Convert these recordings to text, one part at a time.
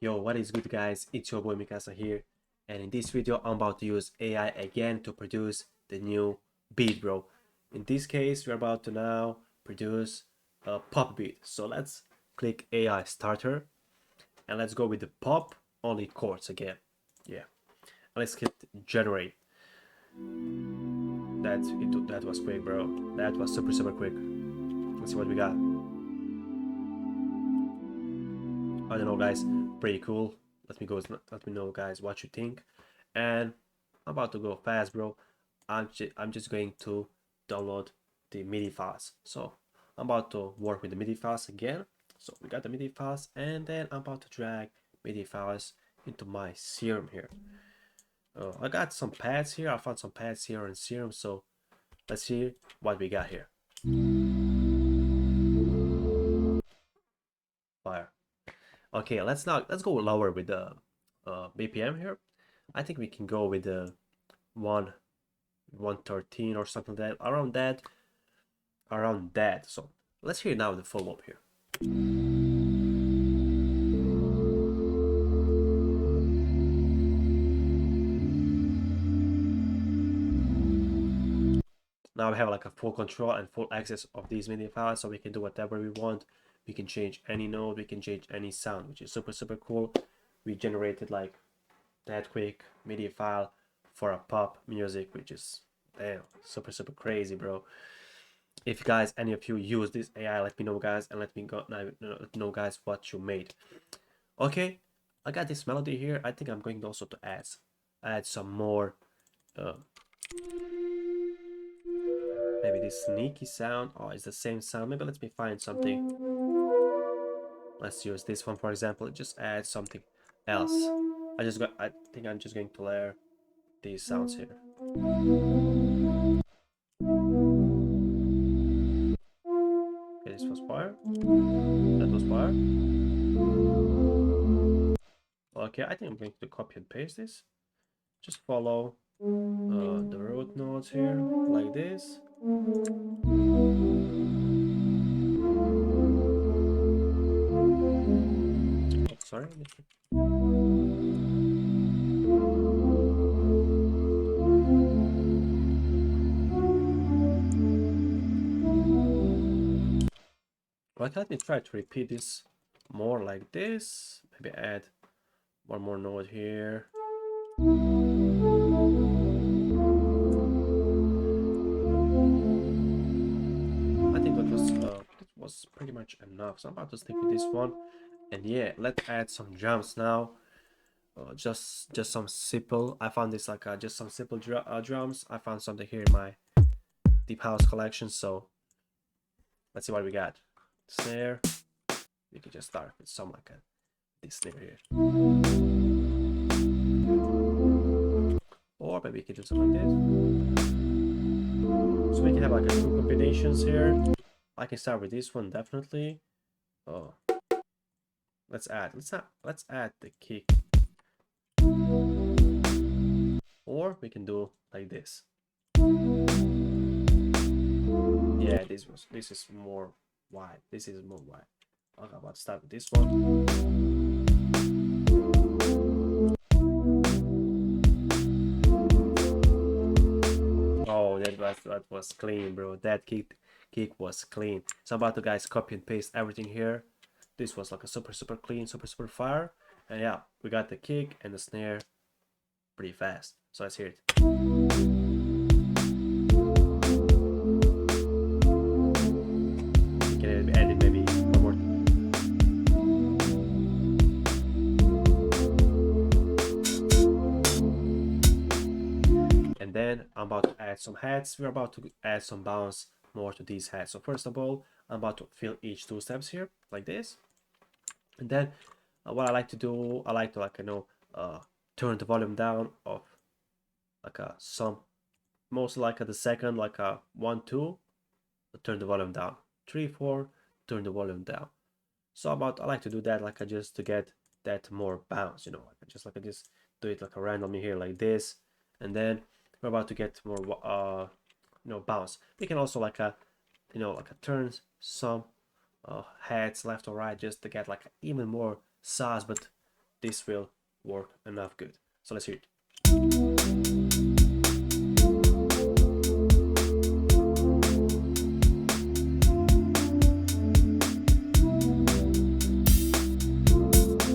Yo, what is good guys? It's your boy Mikasa here, and in this video I'm about to use AI again to produce the new beat, bro. In this case, we're about to now produce a pop beat. So let's click AI starter and let's go with the pop only chords again. Yeah, and let's hit generate. That was quick, bro. That was super quick. Let's see what we got. I don't know, guys. Pretty cool. Let me know, guys, what you think. And I'm about to go fast, bro. I'm just going to download the MIDI files. So I'm about to work with the MIDI files again. So we got the MIDI files, and then I'm about to drag MIDI files into my Serum here. I got some pads here. I found some pads here in Serum. So let's see what we got here. Fire. Okay, let's go lower with the BPM here. I think we can go with the 113 or something like that, around that. So let's hear now the full loop here. Now we have like a full control and full access of these MIDI files, so we can do whatever we want. We can change any note, we can change any sound, which is super cool. We generated like that quick MIDI file for a pop music, which is damn super crazy, bro. If guys, any of you use this AI, let me know, guys, and let me know, guys, what you made. Okay, I got this melody here. I think I'm going also to add some more maybe this sneaky sound. Oh, it's the same sound. Maybe let me find something. Let's use this one, for example. Just add something else. I think I'm just going to layer these sounds here. Okay, this was fire. That was fire. Okay, I think I'm going to copy and paste this. Just follow the root nodes here, like this. Oh, sorry. Right, let me try to repeat this more like this. Maybe add one more node here. I think that was pretty much enough. So I'm about to stick with this one. And yeah, let's add some drums now. Just some simple. I found this like just some simple drums. I found something here in my deep house collection. So let's see what we got. Snare. We can just start with some like this snare here. Or maybe we can do something like this. So we can have like two combinations here. I can start with this one definitely. Oh, let's add the kick. Or we can do like this. Yeah, this is more wide. This is more wide. Okay, I'm about to start with this one. Oh, that was clean, bro. That kick was clean. So I'm about to, guys, copy and paste everything here. This was like a super clean, super fire. And yeah, we got the kick and the snare pretty fast. So let's hear it. Can I add it maybe one more? And then I'm about to add some heads. We're about to add some bounce more to these heads. So first of all, I'm about to fill each two steps here like this. And then what I like to do, I like to turn the volume down of like some, mostly like the second, like 1 2, turn the volume down, 3 4, turn the volume down. So I like to do that like just to get that more bounce, you know, just do it like randomly here like this. And then we're about to get more bounce. We can also like turn some heads left or right just to get like even more sauce, but this will work enough good. So let's hear it.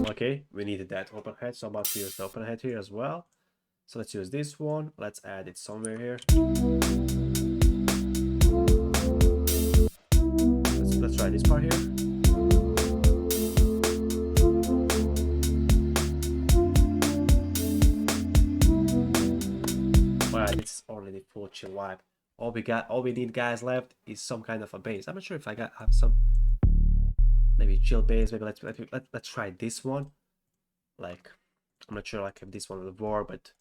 Okay, we needed that open head, so I'm about to use the open head here as well. So let's use this one. Let's add it somewhere here. Let's try this part here. Alright, it's already full chill vibe. All we need, guys, left is some kind of a bass. I'm not sure if I have some maybe chill bass. Maybe let's try this one. Like, I'm not sure like if this one will work, but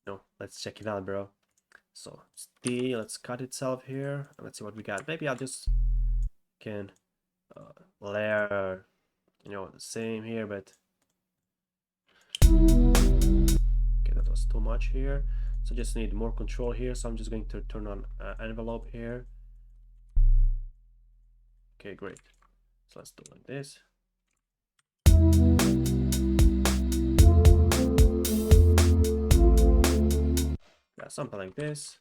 no, let's check it out, bro. So let's cut itself here and let's see what we got. Maybe I'll just can layer, you know, the same here, but okay, that was too much here. So just need more control here. So I'm just going to turn on envelope here. Okay, great. So let's do it like this. Yeah, something like this.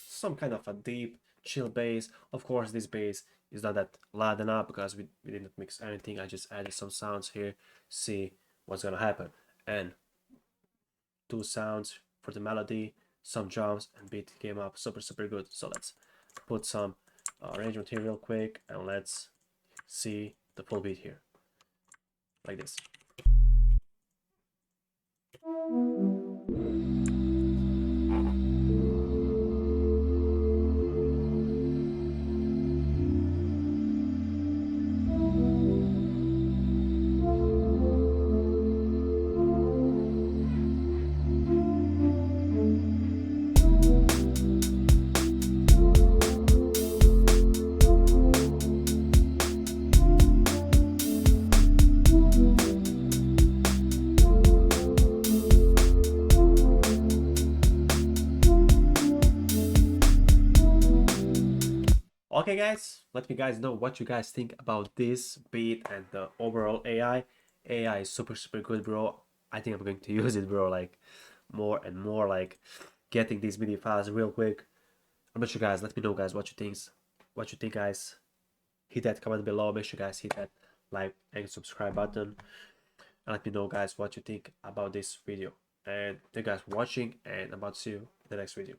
Some kind of a deep chill bass. Of course, this bass is not that loud enough because we didn't mix anything. I just added some sounds here, see what's gonna happen. And 2 sounds for the melody, some drums, and beat came up super good. So let's put some arrangement here real quick and let's see the full beat here like this. Okay, guys, let me guys know what you guys think about this beat and the overall AI. AI is super good, bro. I think I'm going to use it, bro, like more and more, like getting these MIDI files real quick. I'm not sure, guys. Let me know, guys, what you think, guys. Hit that comment below. Make sure, guys, hit that like and subscribe button. And let me know, guys, what you think about this video. And thank you guys for watching, and I'm about to see you in the next video.